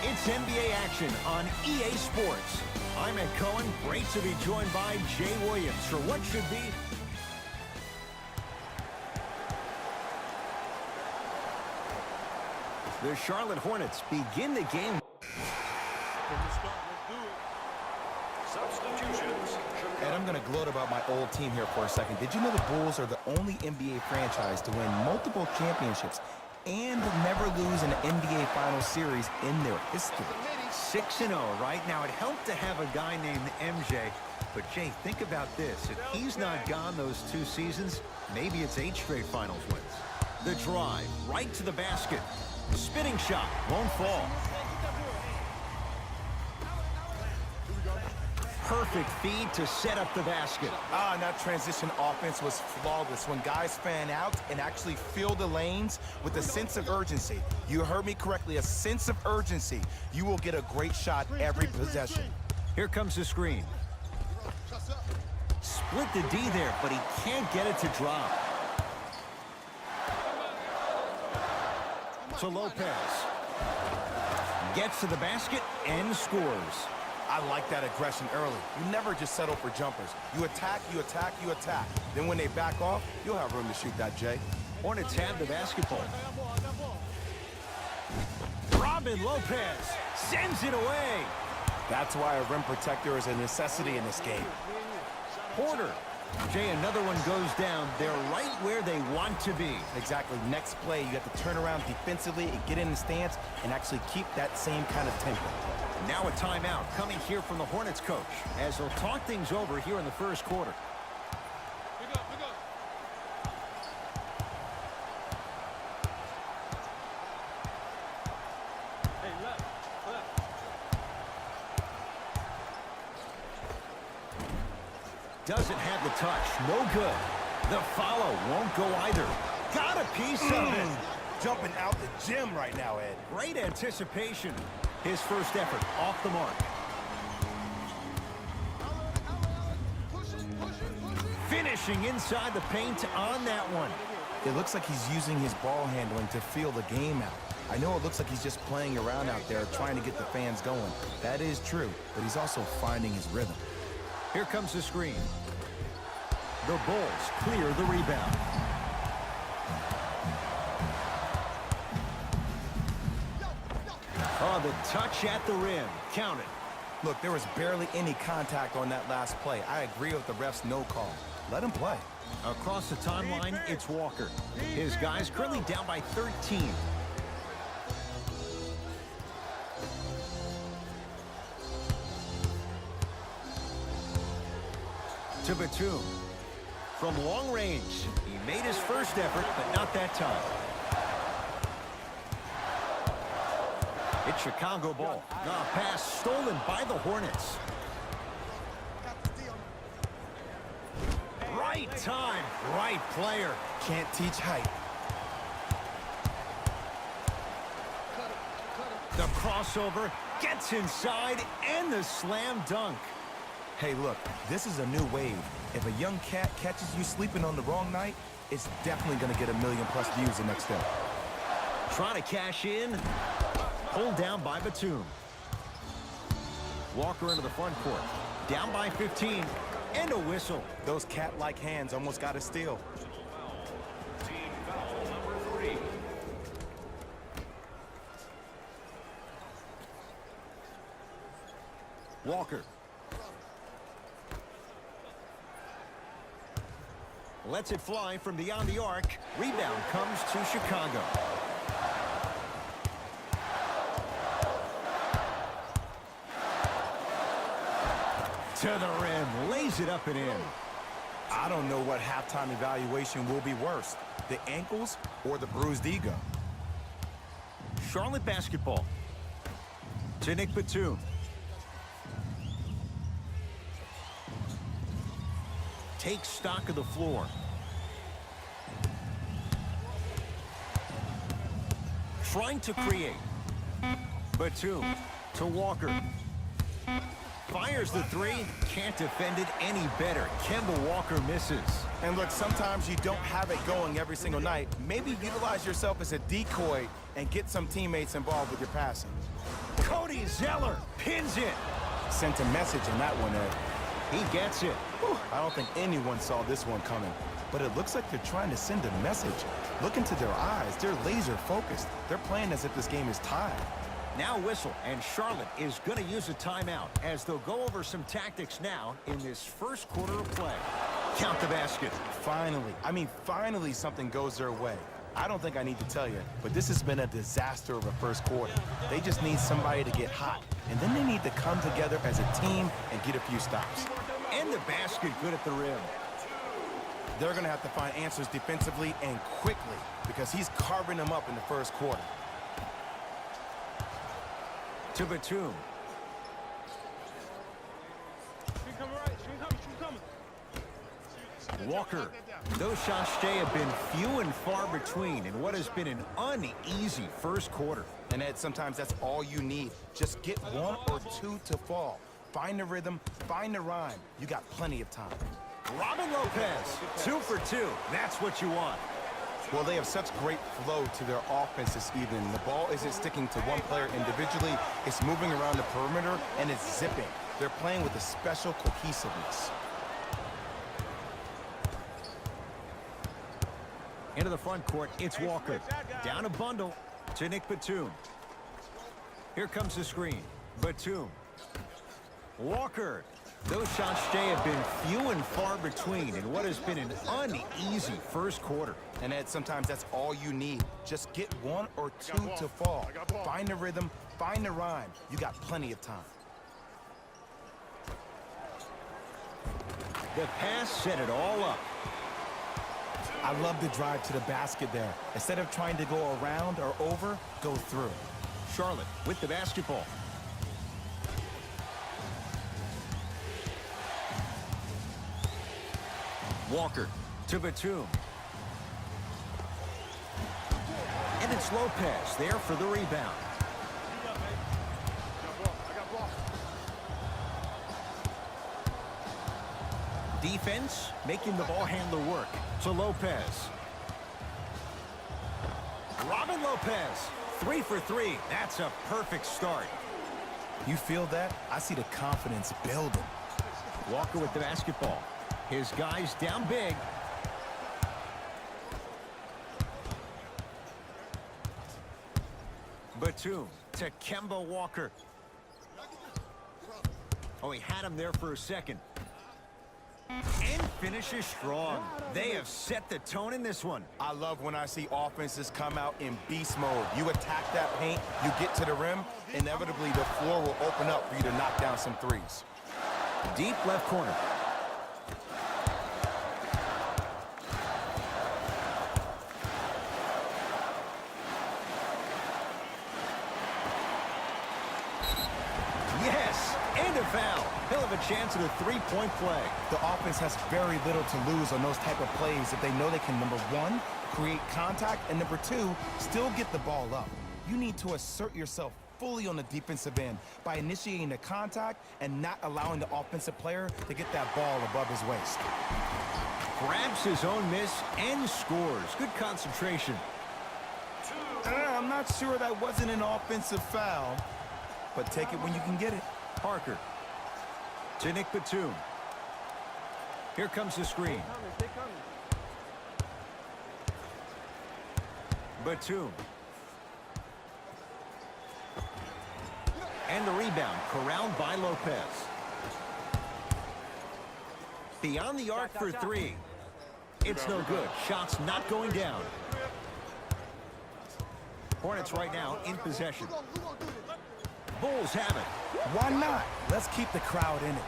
It's NBA action on EA Sports. I'm Ed Cohen. Great to be joined by Jay Williams for what should be... The Charlotte Hornets begin the game. And I'm going to gloat about my old team here for a second. Did you know the Bulls are the only NBA franchise to win multiple championships and never lose an NBA Finals series in their history? 6-0 right now. It helped to have a guy named MJ. But, Jay, think about this. If he's not gone those 2 seasons, maybe it's 8 straight Finals wins. The drive right to the basket. Spinning shot won't fall. Perfect feed to set up the basket. And that transition offense was flawless when guys fan out and actually fill the lanes with a sense of urgency. You heard me correctly, a sense of urgency. You will get a great shot every possession. Here comes the screen. Split the D there, but he can't get it to drop. To Lopez. Gets to the basket and scores. I like that aggression early. You never just settle for jumpers. You attack, you attack, you attack. Then when they back off, you'll have room to shoot that, Jay. Hornets have the basketball. Robin Lopez sends it away. That's why a rim protector is a necessity in this game. Porter. Jay, another one goes down. They're right where they want to be. Exactly. Next play, you have to turn around defensively and get in the stance and actually keep that same kind of tempo. Now a timeout coming here from the Hornets coach as they'll talk things over here in the first quarter. Doesn't have the touch. No good. The follow won't go either. Got a piece of it. Jumping out the gym right now, Ed. Great anticipation. His first effort off the mark. Finishing inside the paint on that one. It looks like he's using his ball handling to feel the game out. I know it looks like he's just playing around out there trying to get the fans going. That is true, but he's also finding his rhythm. Here comes the screen. The Bulls clear the rebound. Oh, the touch at the rim. Count it. Look, there was barely any contact on that last play. I agree with the ref's no call. Let him play. Across the timeline, it's Walker. His guys currently down by 13. To Batum. From long range, he made his first effort, but not that time. It's Chicago ball. Pass stolen by the Hornets. Right time, right player. Can't teach height. The crossover gets inside and the slam dunk. Hey, look, this is a new wave. If a young cat catches you sleeping on the wrong night, it's definitely going to get 1 million+ views the next day. Trying to cash in. Pulled down by Batum. Walker into the front court. Down by 15. And a whistle. Those cat-like hands almost got a steal. Team foul number 3. Walker. Lets it fly from beyond the arc. Rebound comes to Chicago. To the rim, lays it up and in. I don't know what halftime evaluation will be worse, the ankles or the bruised ego. Charlotte basketball. To Nick Batum. Takes stock of the floor. Trying to create. Batum to Walker. Fires the three. Can't defend it any better. Kemba Walker misses. And look, sometimes you don't have it going every single night. Maybe utilize yourself as a decoy and get some teammates involved with your passing. Cody Zeller pins it. Sent a message in that one, Ed. He gets it. Whew, I don't think anyone saw this one coming. But it looks like they're trying to send a message. Look into their eyes. They're laser focused. They're playing as if this game is tied. Now whistle, and Charlotte is going to use a timeout as they'll go over some tactics now in this first quarter of play. Count the basket. Finally something goes their way. I don't think I need to tell you, but this has been a disaster of a first quarter. They just need somebody to get hot, and then they need to come together as a team and get a few stops. And the basket good at the rim. They're going to have to find answers defensively and quickly because he's carving them up in the first quarter. To Batum. Walker. Those shots, Jay, have been few and far between in what has been an uneasy first quarter. And Ed, sometimes that's all you need. Just get one or two to fall. Find the rhythm, find the rhyme. You got plenty of time. Robin Lopez, 2 for 2. That's what you want. Well, they have such great flow to their offense this evening. The ball isn't sticking to one player individually. It's moving around the perimeter, and it's zipping. They're playing with a special cohesiveness. Into the front court, it's Walker. Down a bundle to Nick Batum. Here comes the screen. Batum. Walker. Those shots, Jay, have been few and far between in what has been an uneasy first quarter. And Ed, sometimes that's all you need. Just get one or two to fall. Find the rhythm, find the rhyme. You got plenty of time. The pass set it all up. I love the drive to the basket there. Instead of trying to go around or over, go through. Charlotte with the basketball. Walker to Batum. And it's Lopez there for the rebound. Defense making the ball handler work to Lopez. Robin Lopez, 3 for 3. That's a perfect start. You feel that? I see the confidence building. Walker with the basketball. His guys down big. Batum to Kemba Walker. Oh, he had him there for a second. And finishes strong. They have set the tone in this one. I love when I see offenses come out in beast mode. You attack that paint, you get to the rim, inevitably the floor will open up for you to knock down some threes. Deep left corner. Yes, and a foul. He'll have a chance at a three-point play. The offense has very little to lose on those type of plays if they know they can, number one, create contact, and number two, still get the ball up. You need to assert yourself fully on the defensive end by initiating the contact and not allowing the offensive player to get that ball above his waist. Grabs his own miss and scores. Good concentration. I'm not sure that wasn't an offensive foul, but take it when you can get it. Parker to Nick Batum. Here comes the screen. Batum. And the rebound corralled by Lopez. Beyond the arc for three. It's no good. Shots not going down. Hornets right now in possession. Bulls have it. Why not? Let's keep the crowd in it.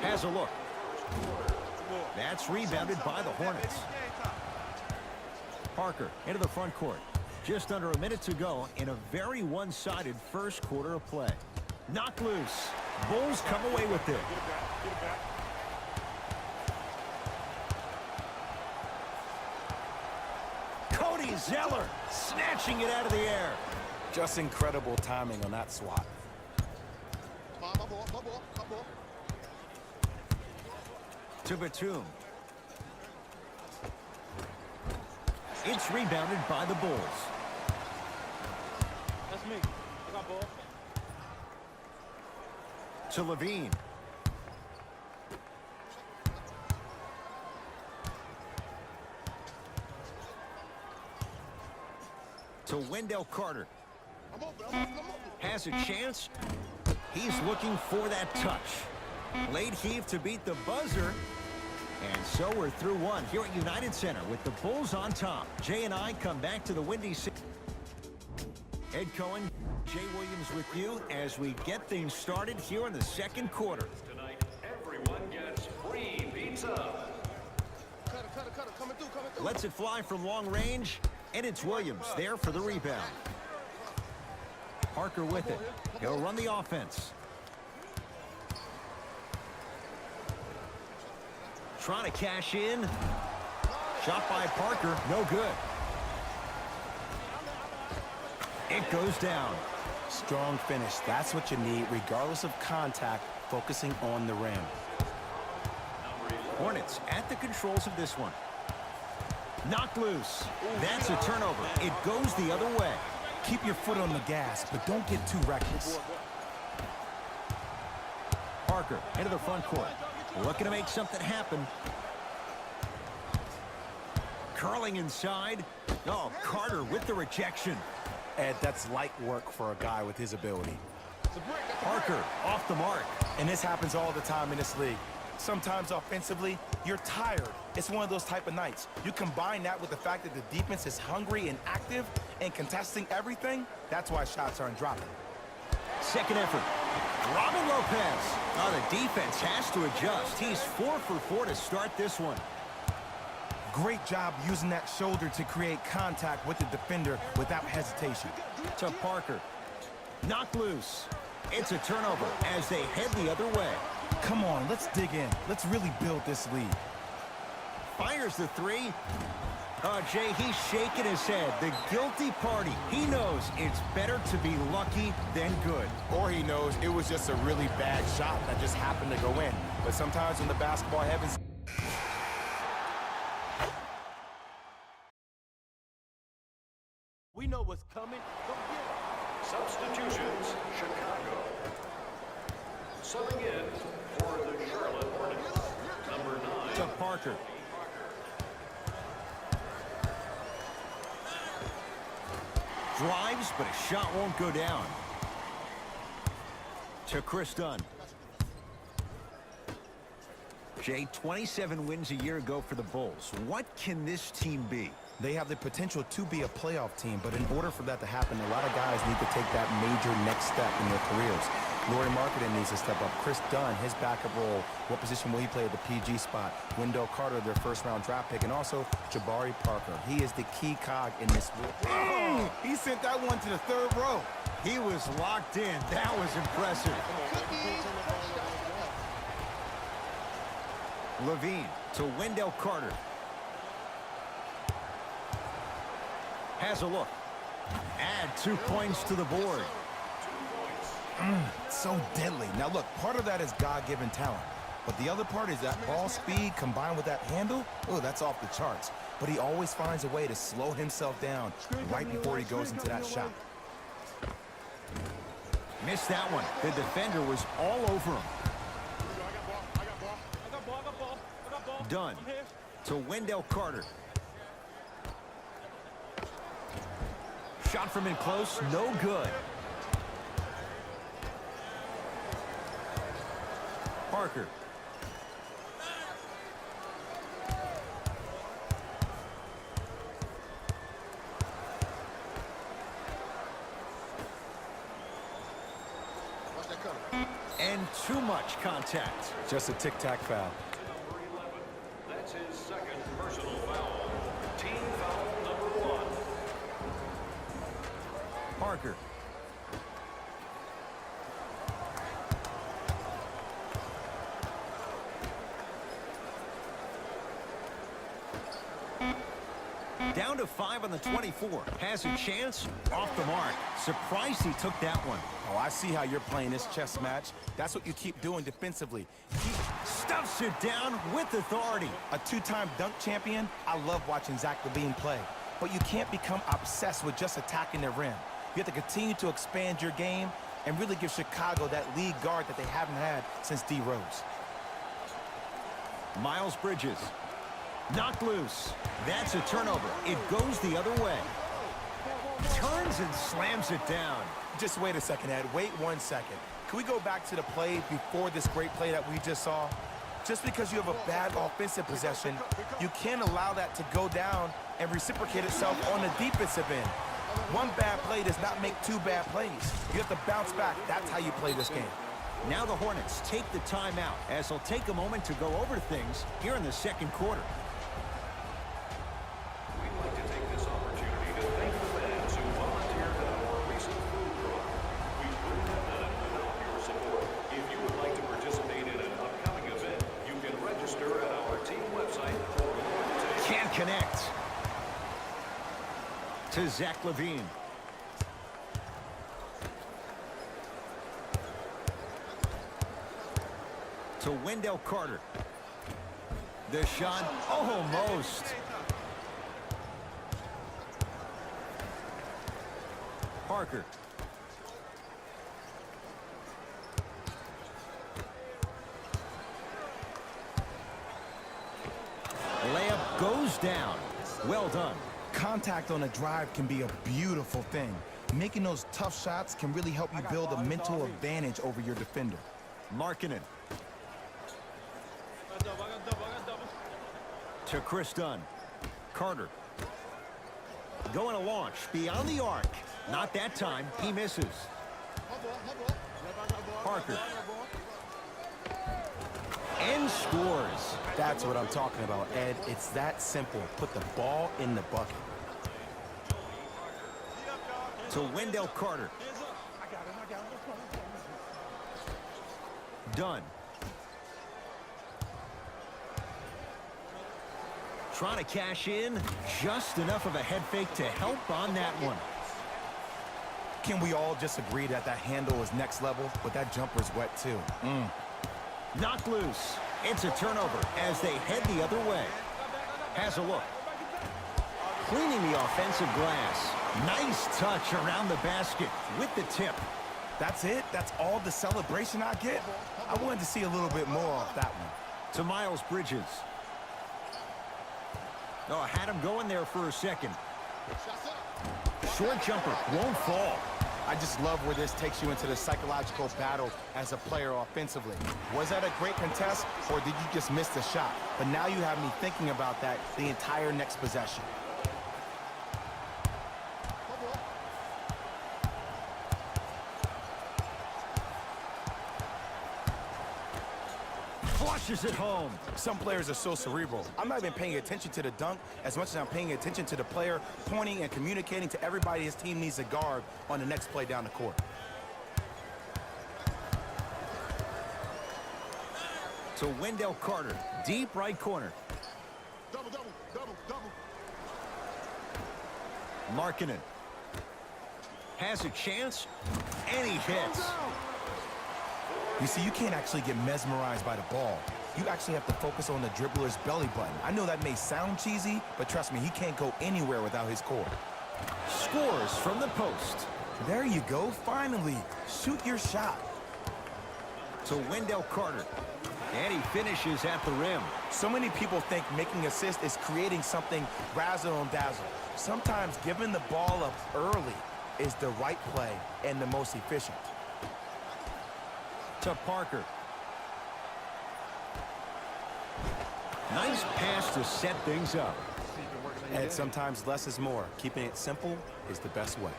Has a look. That's rebounded by the Hornets. Parker into the front court. Just under a minute to go in a very one-sided first quarter of play. Knocked loose. Bulls come away with it. Cody Zeller snatching it out of the air. Just incredible timing on that swat. To Batum. It's rebounded by the Bulls. That's me. I got ball. To Levine. To Wendell Carter. Has a chance. He's looking for that touch. Late heave to beat the buzzer. And so we're through one here at United Center with the Bulls on top. Jay and I come back to the Windy City. Ed Cohen, Jay Williams with you as we get things started here in the second quarter. Tonight, everyone gets free pizza. Cutter, coming through. Lets it fly from long range, and it's Williams there for the rebound. Parker with it. He'll run the offense. Trying to cash in. Shot by Parker, no good. It goes down. Strong finish. That's what you need, regardless of contact, focusing on the rim. Hornets at the controls of this one. Knocked loose. That's a turnover. It goes the other way. Keep your foot on the gas, but don't get too reckless. Parker into the front court. Looking to make something happen. Curling inside. Oh, Carter with the rejection. Ed, that's light work for a guy with his ability. Parker off the mark. And this happens all the time in this league. Sometimes offensively, you're tired. It's one of those type of nights. You combine that with the fact that the defense is hungry and active and contesting everything, that's why shots aren't dropping. Second effort. Robin Lopez. Oh, the defense has to adjust. He's 4 for 4 to start this one. Great job using that shoulder to create contact with the defender without hesitation. To Parker. Knocked loose. It's a turnover as they head the other way. Come on, let's dig in. Let's really build this lead. Fires the three. Oh, Jay, he's shaking his head. The guilty party. He knows it's better to be lucky than good. Or he knows it was just a really bad shot that just happened to go in. But sometimes when the basketball heavens... We know what's coming. Go get it. Substitutions, Chicago. Subbing in for the Charlotte Hornets, number 9. To Parker. Drives, but a shot won't go down. To Chris Dunn. Jay, 27 wins a year ago for the Bulls. What can this team be? They have the potential to be a playoff team, but in order for that to happen, a lot of guys need to take that major next step in their careers. Lauri Markkanen needs to step up. Chris Dunn, his backup role. What position will he play at the PG spot? Wendell Carter, their first-round draft pick. And also, Jabari Parker. He is the key cog in this. Oh, he sent that one to the third row. He was locked in. That was impressive. Levine to Wendell Carter. Has a look. Add 2 points to the board. So deadly. Now look, part of that is God-given talent. But the other part is that ball speed combined with that handle. Oh, that's off the charts. But he always finds a way to slow himself down right before he goes into that shot. Missed that one. The defender was all over him. I got ball. Dunn I'm here. to Wendell Carter. Shot from in close, no good. Parker. And too much contact. Just a tic-tac foul. Number 11. That's his second personal foul. Team foul number 1. Parker. Down to 5 on the 24. Has a chance. Off the mark. Surprised he took that one. Oh, I see how you're playing this chess match. That's what you keep doing defensively. Stuffs it down with authority. A two-time dunk champion, I love watching Zach LaVine play. But you can't become obsessed with just attacking the rim. You have to continue to expand your game and really give Chicago that lead guard that they haven't had since D. Rose. Miles Bridges. Knocked loose. That's a turnover. It goes the other way. Turns and slams it down. Just wait a second, Ed. Wait 1 second. Can we go back to the play before this great play that we just saw? Just because you have a bad offensive possession, you can't allow that to go down and reciprocate itself on the defensive end. One bad play does not make two bad plays. You have to bounce back. That's how you play this game. Now the Hornets take the timeout as they'll take a moment to go over things here in the second quarter. We'd like to take this opportunity to thank the fans who volunteered at our recent food drive. We wouldn't have done it without your support. If you would like to participate in an upcoming event, you can register at our team website for more details. Can't connect. To Zach LaVine. To Wendell Carter. The shot almost. Parker. Layup goes down. Well done. Contact on a drive can be a beautiful thing. Making those tough shots can really help you build a mental advantage over your defender. Markkanen. To Chris Dunn. Carter. Going to launch beyond the arc. Not that time. He misses. Parker. And scores. That's what I'm talking about, Ed. It's that simple. Put the ball in the bucket. To Wendell Carter. Dunn. Trying to cash in. Just enough of a head fake to help on that one. Can we all just agree that that handle is next level, but that jumper's wet too? Knocked loose. It's a turnover as they head the other way. Has a look. Cleaning the offensive glass. Nice touch around the basket with the tip. That's it? That's all the celebration I get? I wanted to see a little bit more off that one. To Miles Bridges. Oh, had him going there for a second. Short jumper won't fall. I just love where this takes you into the psychological battle as a player offensively. Was that a great contest, or did you just miss the shot? But now you have me thinking about that the entire next possession. Flushes it home. Some players are so cerebral. I'm not even paying attention to the dunk as much as I'm paying attention to the player pointing and communicating to everybody his team needs to guard on the next play down the court. To Wendell Carter, deep right corner. Double. Markkanen. Has a chance, and he hits. You see, you can't actually get mesmerized by the ball. You actually have to focus on the dribbler's belly button. I know that may sound cheesy, but trust me, he can't go anywhere without his core. Scores from the post. There you go, finally. Shoot your shot. To Wendell Carter. And he finishes at the rim. So many people think making assists is creating something razzle-dazzle. Sometimes giving the ball up early is the right play and the most efficient. To Parker. Nice pass to set things up. And sometimes less is more. Keeping it simple is the best way.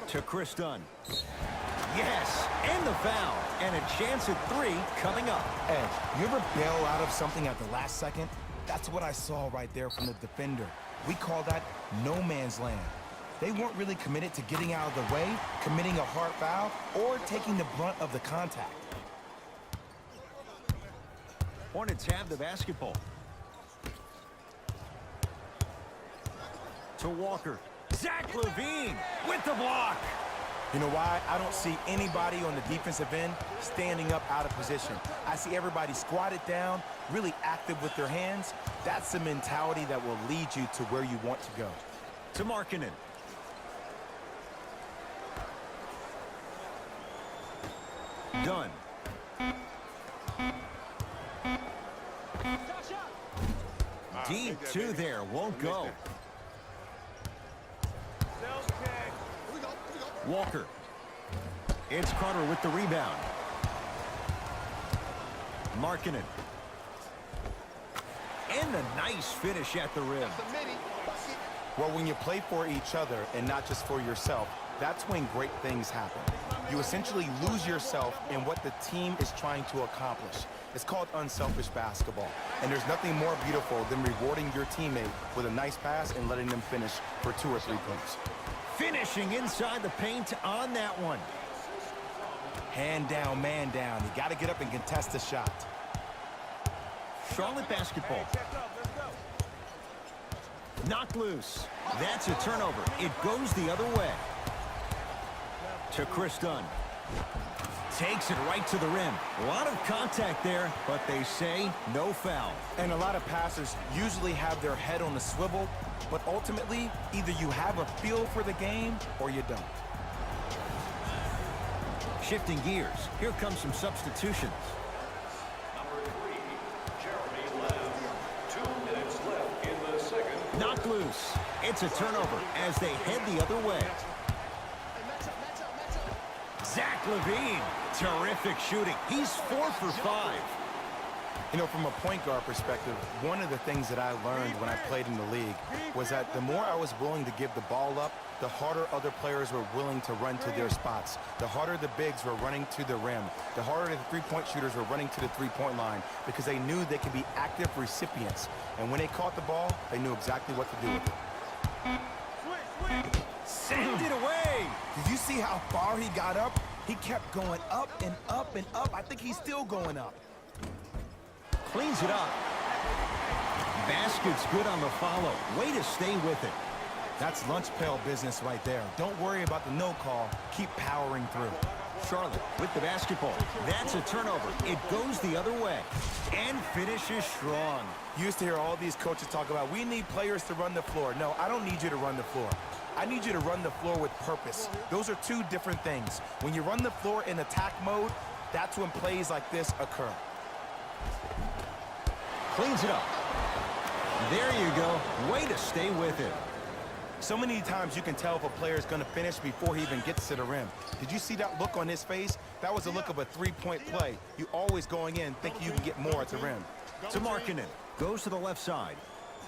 To Chris Dunn. Yes, and the foul. And a chance at 3 coming up. Ed, you ever bail out of something at the last second? That's what I saw right there from the defender. We call that no man's land. They weren't really committed to getting out of the way, committing a hard foul, or taking the brunt of the contact. Hornets have the basketball. To Walker. Zach LaVine with the block. You know why? I don't see anybody on the defensive end standing up out of position. I see everybody squatted down, really active with their hands. That's the mentality that will lead you to where you want to go. To Markkanen. Done. Deep two there, won't go. Walker. It's Carter with the rebound. Markkanen. And a nice finish at the rim. Well, when you play for each other and not just for yourself, that's when great things happen. You essentially lose yourself in what the team is trying to accomplish. It's called unselfish basketball. And there's nothing more beautiful than rewarding your teammate with a nice pass and letting them finish for 2 or 3 points. Finishing inside the paint on that one. Hand down, man down. You got to get up and contest the shot. Charlotte basketball. Knocked loose. That's a turnover. It goes the other way. To Chris Dunn. Takes it right to the rim. A lot of contact there, but they say no foul. And a lot of passers usually have their head on a swivel, but ultimately, either you have a feel for the game or you don't. Shifting gears. Here comes some substitutions. Number 3, Jeremy Lamb. 2 minutes left in the second. Knocked loose. It's a turnover as they head the other way. Zach LaVine. Terrific shooting. He's 4 for 5. You know, from a point guard perspective, one of the things that I learned when I played in the league was that the more I was willing to give the ball up, the harder other players were willing to run to their spots. The harder the bigs were running to the rim. The harder the three-point shooters were running to the three-point line because they knew they could be active recipients. And when they caught the ball, they knew exactly what to do with it. Send it away. Did you see how far he got up? He kept going up and up and up. I think he's still going up. Cleans it up. Basket's good on the follow. Way to stay with it. That's lunch pail business right there. Don't worry about the no call. Keep powering through. Charlotte with the basketball. That's a turnover. It goes the other way. And finishes strong. You used to hear all these coaches talk about, we need players to run the floor. No, I don't need you to run the floor. I need you to run the floor with purpose. Those are 2 different things. When you run the floor in attack mode, that's when plays like this occur. Cleans it up. There you go. Way to stay with it. So many times you can tell if a player is going to finish before he even gets to the rim. Did you see that look on his face? That was a look of a 3-point play. You always going in thinking you can get more at the rim. To Markkanen. Goes to the left side.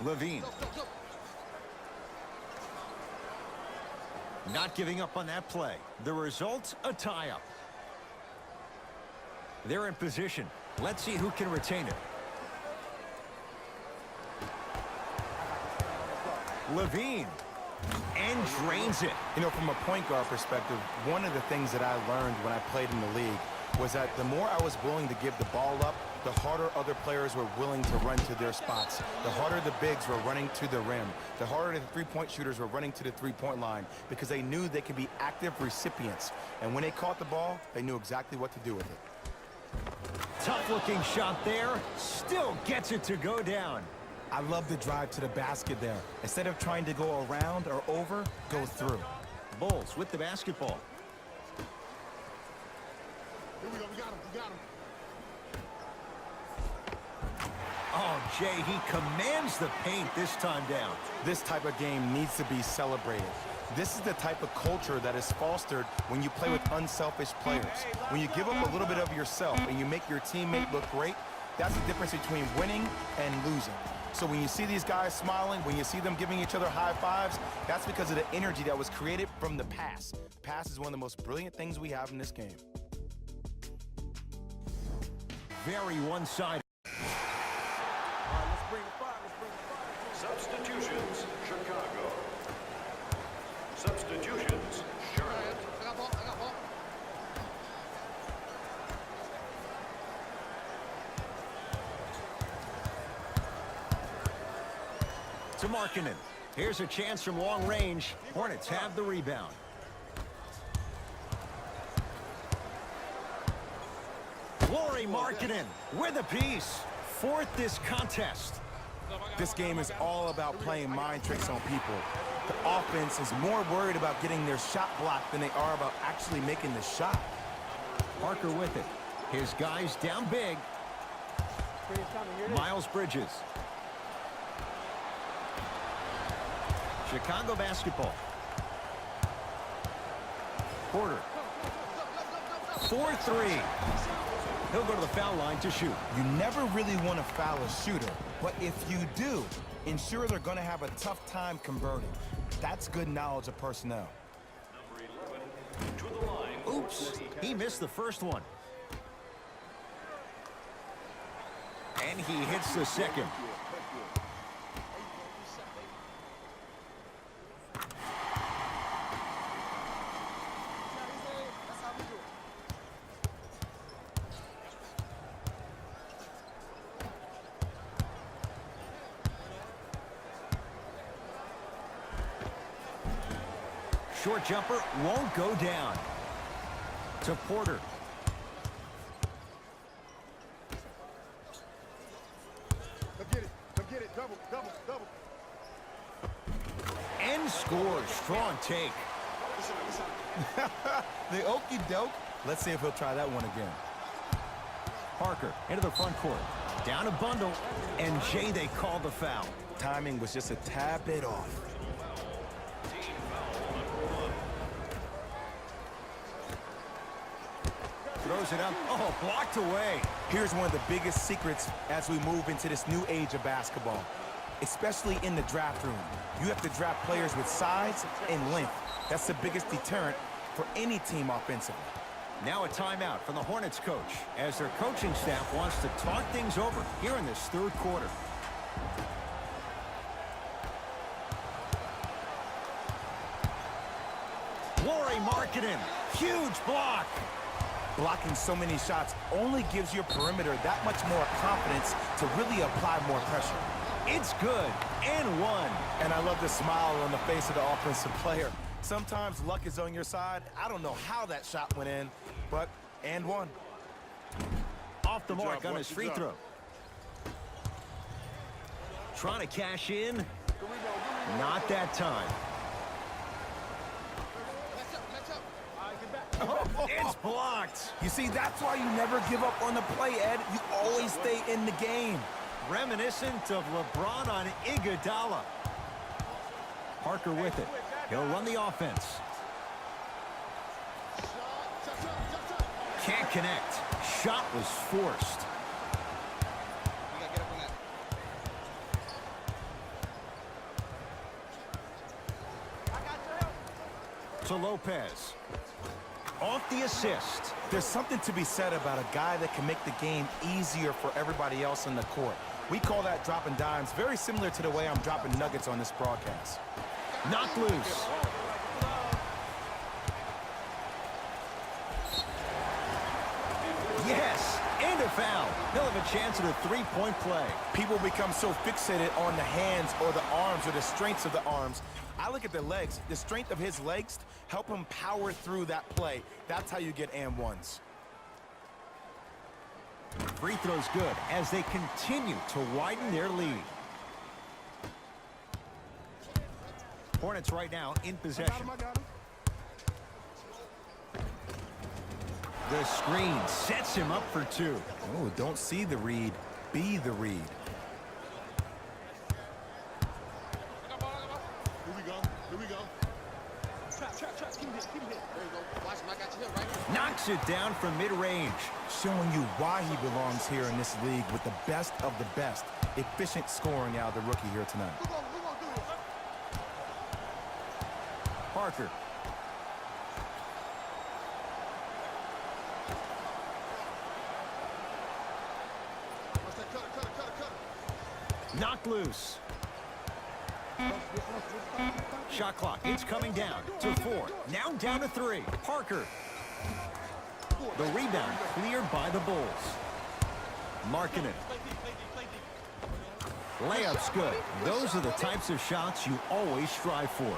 LaVine. Not giving up on that play. The result, a tie-up. They're in position. Let's see who can retain it. LaVine. And drains it. You know, from a point guard perspective, one of the things that I learned when I played in the league was that the more I was willing to give the ball up, the harder other players were willing to run to their spots. The harder the bigs were running to the rim. The harder the three-point shooters were running to the three-point line because they knew they could be active recipients. And when they caught the ball, they knew exactly what to do with it. Tough-looking shot there. Still gets it to go down. I love the drive to the basket there. Instead of trying to go around or over, go through. Bulls with the basketball. Here we go. We got him. We got him. Oh, Jay, he commands the paint this time down. This type of game needs to be celebrated. This is the type of culture that is fostered when you play with unselfish players. When you give up a little bit of yourself and you make your teammate look great, that's the difference between winning and losing. So when you see these guys smiling, when you see them giving each other high fives, that's because of the energy that was created from the pass. The pass is one of the most brilliant things we have in this game. Very one-sided. Substitutions, Chicago. Substitutions, Charlotte. I got ball. I got ball. to Markkanen. Here's a chance from long range. Hornets have the rebound. Lauri Markkanen with a piece. Fourth this contest. This game is all about playing mind tricks on people. The offense is more worried about getting their shot blocked than they are about actually making the shot. Parker with it. His guys down big. Miles Bridges. Chicago basketball. Porter. 4-3. He'll go to the foul line to shoot. You never really want to foul a shooter, but if you do, ensure they're going to have a tough time converting. That's good knowledge of personnel. Oops, he missed the first one. And he hits the second. Short jumper won't go down. To Porter. Come get it, double. And scores. Strong take. The okie doke. Let's see if he'll try that one again. Parker into the front court. Down a bundle. And Jay, they call the foul. Timing was just a tad bit off. Throws it up. Oh, blocked away. Here's one of the biggest secrets as we move into this new age of basketball, especially in the draft room. You have to draft players with size and length. That's the biggest deterrent for any team offensively. Now a timeout from the Hornets coach as their coaching staff wants to talk things over here in this third quarter. Lauri Markkanen, huge block. Blocking so many shots only gives your perimeter that much more confidence to really apply more pressure. It's good, and one. And I love the smile on the face of the offensive player. Sometimes luck is on your side. I don't know how that shot went in, but and one. Off the mark on his free throw. Trying to cash in. Not that time. It's blocked. You see, that's why you never give up on the play, Ed. You always stay in the game. Reminiscent of LeBron on Iguodala. Parker with it. He'll run the offense. Can't connect. Shot was forced. To Lopez. Off the assist. There's something to be said about a guy that can make the game easier for everybody else in the court. We call that dropping dimes, very similar to the way I'm dropping nuggets on this broadcast. Knocked loose. Yes, and a foul. He'll have a chance at a three-point play. People become so fixated on the hands or the arms or the strengths of the arms. I look at the legs. The strength of his legs help him power through that play. That's how you get and ones. Free throw's good as they continue to widen their lead. Hornets right now in possession. The screen sets him up for two. Oh, don't see the read, be the read. Here we go. Trap. Keep it. There you go. Watch him. I got you here, right? Knocks it down from mid-range. Showing you why he belongs here in this league with the best of the best. Efficient scoring out of the rookie here tonight. Who gonna do this? Parker. Watch that cutter. Knocked loose. Shot clock, it's coming down to 4. Now down to 3. Parker. The rebound cleared by the Bulls. Markkanen. Layup's good. Those are the types of shots you always strive for.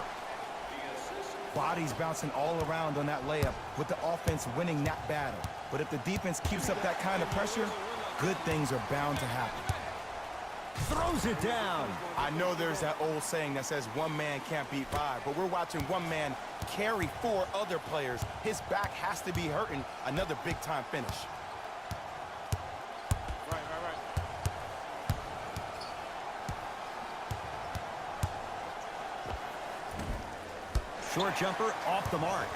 Bodies bouncing all around on that layup with the offense winning that battle. But if the defense keeps up that kind of pressure, good things are bound to happen. Throws it down. I know there's that old saying that says one man can't beat five, but we're watching one man carry four other players. His back has to be hurting. Another big-time finish. Right. Short jumper off the mark.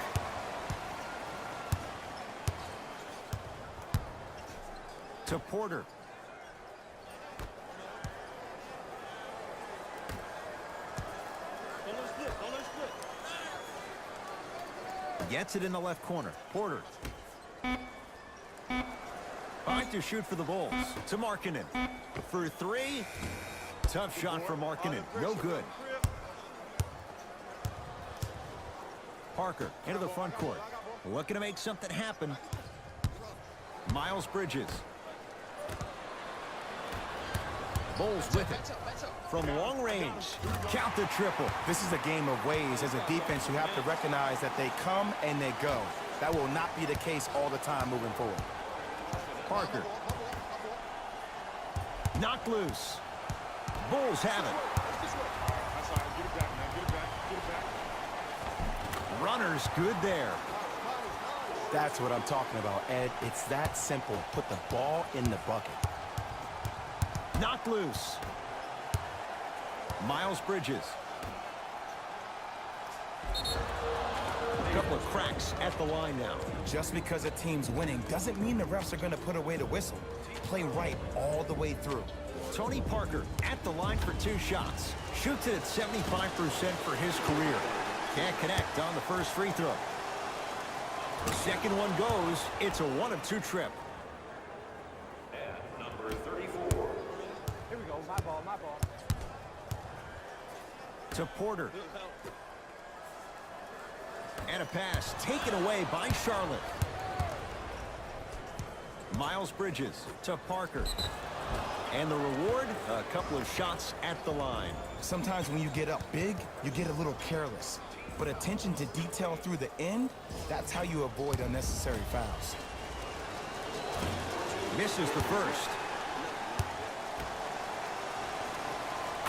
To Porter. Don't let it split. Gets it in the left corner. Porter. Trying to shoot for the Bulls. To Markkanen. For three. Tough shot for Markkanen. No good. Parker into the front court. Looking to make something happen. Miles Bridges. Bulls with it. From long range. Count the triple. This is a game of ways. As a defense, you have to recognize that they come and they go. That will not be the case all the time moving forward. Parker. Knocked loose. Bulls have it. That's all right. Get it back, man. Get it back. Runners good there. That's what I'm talking about, Ed. It's that simple. Put the ball in the bucket. Knocked loose. Miles Bridges. A couple of cracks at the line now. Just because a team's winning doesn't mean the refs are going to put away the whistle. Play right all the way through. Tony Parker at the line for two shots. Shoots it at 75% for his career. Can't connect on the first free throw. The second one goes. It's a 1 of 2 trip. At number 34. Here we go. My ball. To Porter. And a pass taken away by Charlotte. Miles Bridges to Parker. And the reward, a couple of shots at the line. Sometimes when you get up big, you get a little careless. But attention to detail through the end, that's how you avoid unnecessary fouls. Misses the first.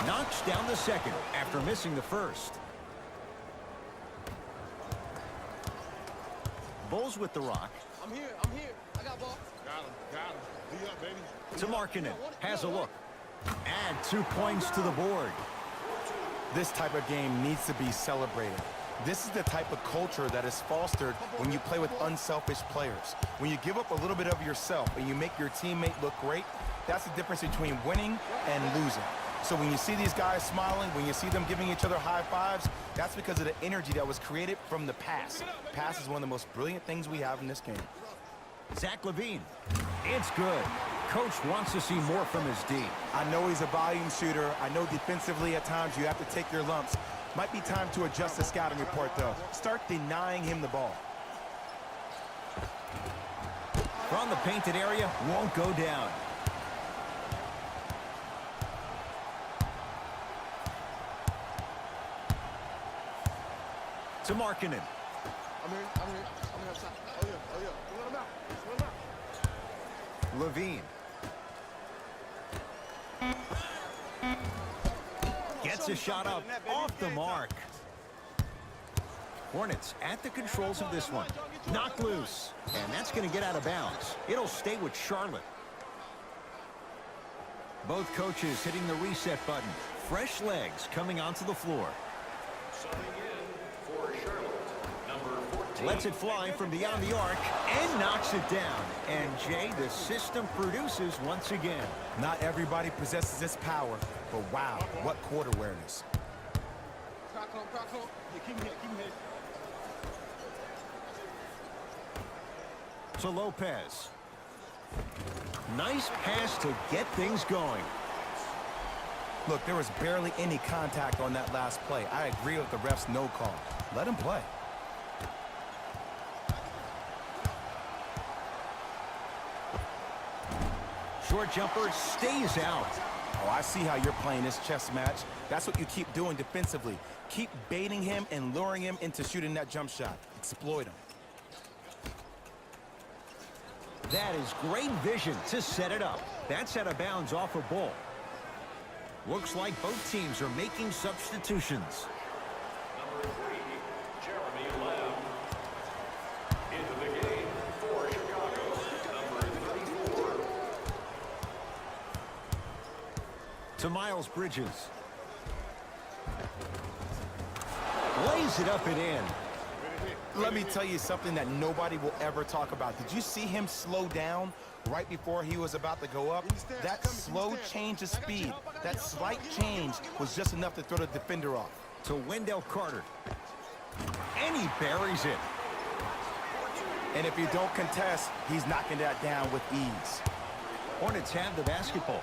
Knocks down the second after missing the first. Bulls with the rock. I'm here. I got ball. Got him. D up, baby. To Markkanen. Has a look. Add 2 points to the board. This type of game needs to be celebrated. This is the type of culture that is fostered when you play with unselfish players. When you give up a little bit of yourself and you make your teammate look great, that's the difference between winning and losing. So when you see these guys smiling, when you see them giving each other high fives, that's because of the energy that was created from the pass. Pass is one of the most brilliant things we have in this game. Zach LaVine. It's good. Coach wants to see more from his D. I know he's a volume shooter. I know defensively at times you have to take your lumps. Might be time to adjust the scouting report, though. Start denying him the ball. From the painted area, won't go down. To Markkanen. I'm here outside. Oh yeah. Let him out. LaVine. Gets a shot up off the mark. Hornets at the controls of this one. Knocked loose. And that's going to get out of bounds. It'll stay with Charlotte. Both coaches hitting the reset button. Fresh legs coming onto the floor. Subbing in for Charlotte, number 14. Lets it fly from beyond the arc and knocks it down. And Jay, the system produces once again. Not everybody possesses this power, but wow, what court awareness. Crack on. Yeah, keep him here. To Lopez. Nice pass to get things going. Look, there was barely any contact on that last play. I agree with the ref's no call. Let him play. Short jumper stays out. Oh, I see how you're playing this chess match. That's what you keep doing defensively. Keep baiting him and luring him into shooting that jump shot. Exploit him. That is great vision to set it up. That's out of bounds off a ball. Looks like both teams are making substitutions. Number 3, Jeremy Lamb. Into the game for Chicago, number 34. To Miles Bridges. Lays it up and in. Let me tell you something that nobody will ever talk about. Did you see him slow down right before he was about to go up? That slow change of speed, that slight change was just enough to throw the defender off. To Wendell Carter. And he buries it. And if you don't contest, he's knocking that down with ease. Hornets have the basketball.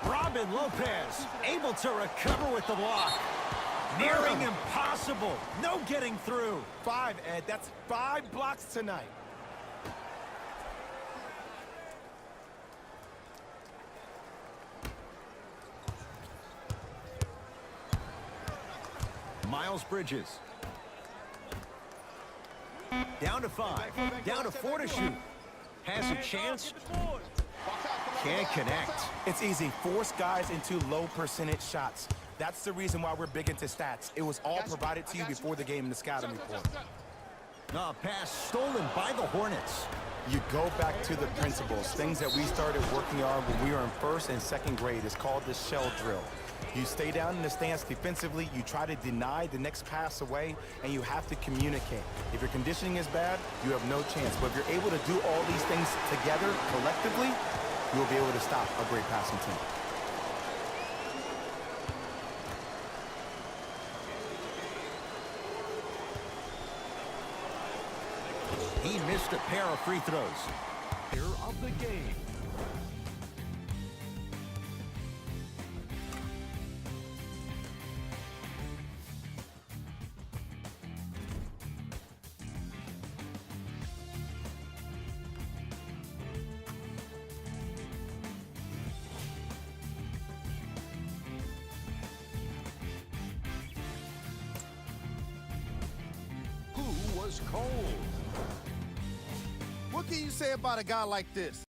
Robin Lopez able to recover with the block. Nearing impossible. No getting through. 5, Ed. That's 5 blocks tonight. Miles Bridges. Down to 5. Down to 4 to shoot. Has a chance. Can't connect. It's easy. Force guys into low percentage shots. That's the reason why we're big into stats. It was all provided to you before the game in the scouting report. Pass stolen by the Hornets. You go back to the principles, things that we started working on when we were in 1st and 2nd grade. It's called the shell drill. You stay down in the stance defensively, you try to deny the next pass away, and you have to communicate. If your conditioning is bad, you have no chance. But if you're able to do all these things together, collectively, you'll be able to stop a great passing team. He missed a pair of free throws. Here of the game. Who was cold? What can you say about a guy like this?